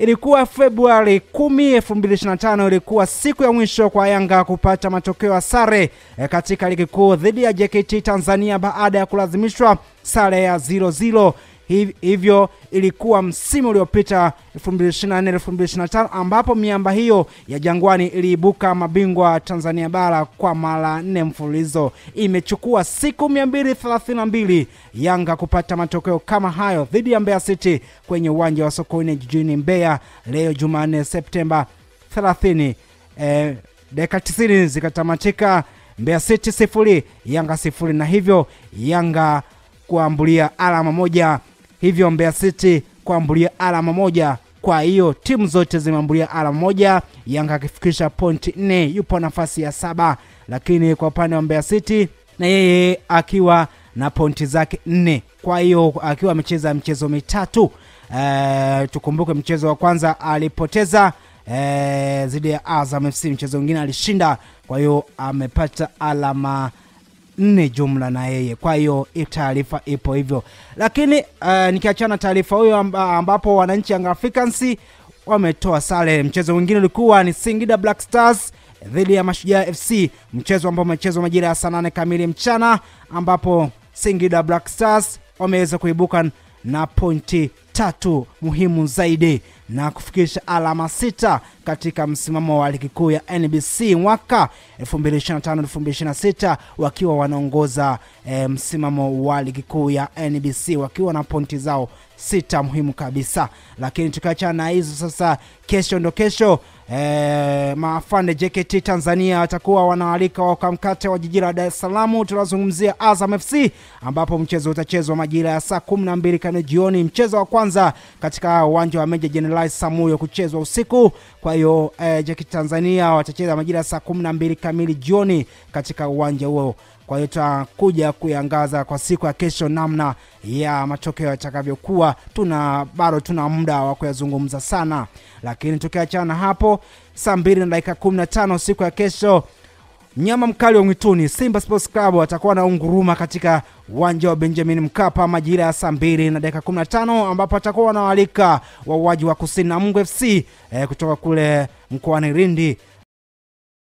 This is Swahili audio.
ilikuwa Februari 10, 2025, ilikuwa siku ya mwisho kwa Yanga kupata matokeo ya sare katika ligi kuu dhidi ya JKT Tanzania baada ya kulazimishwa sare ya 0-0. Hivyo ilikuwa msimu uliopita 2024-2025 ambapo miamba hiyo ya Jangwani iliibuka mabingwa Tanzania bara kwa mara 4 mfululizo. Imechukua siku 232 Yanga kupata matokeo kama hayo dhidi ya Mbeya City kwenye uwanja wa Sokoine jijini Mbeya leo Jumanne Septemba 30. Dakika 90 zikatamatika, Mbeya City 0 Yanga 0, na hivyo Yanga kuambulia alama 1, hivyo Mbeya City kuambulia alama 1. Kwa hiyo timu zote zimeambulia alama 1, Yanga akifikisha pointi 4 yupo nafasi ya 7, lakini kwa upande wa Mbeya City na yeye akiwa na pointi zake 4. Kwa hiyo akiwa amecheza michezo mitatu, tukumbuke mchezo wa kwanza alipoteza dhidi ya Azam FC, mchezo mwingine alishinda, kwa hiyo amepata alama 4 jumla na yeye. Kwa hiyo taarifa ipo hivyo, lakini nikiachana taarifa hiyo ambapo wananchi Young Africans wametoa sare, mchezo mwingine ulikuwa ni Singida Black Stars dhidi ya Mashujaa FC, mchezo ambao umechezwa majira ya saa 8 kamili mchana, ambapo Singida Black Stars wameweza kuibuka na pointi 3 muhimu zaidi na kufikisha alama 6 katika msimamo wa ligi kuu ya NBC mwaka 2025-2026, wakiwa wanaongoza msimamo wa ligi kuu ya NBC wakiwa na pointi zao 6 muhimu kabisa. Lakini tukiachana na hizo sasa, kesho maafande JKT Tanzania watakuwa wanaalika wakamkate wa jiji la Dar es Salaam. Tunazungumzia Azam FC ambapo mchezo utachezwa majira ya saa 12 kamili jioni, mchezo wa kwanza katika uwanja wa Meja Jenerali Samuyo kuchezwa usiku. Kwa hiyo JKT Tanzania watacheza majira ya saa 12 kamili jioni katika uwanja huo. Kwa hiyo tutakuja kuangaza kwa siku ya kesho namna ya matokeo yatakavyokuwa. Bado tuna muda wa kuyazungumza sana, lakini tukiachana hapo, saa 2:15 siku ya kesho, nyama mkali wa mwituni Simba Sports Club watakuwa na unguruma katika uwanja wa Benjamin Mkapa majira ya saa 2:15, ambapo watakuwa wanawaalika wauaji wa Kusini na Mungu FC kutoka kule mkoani Lindi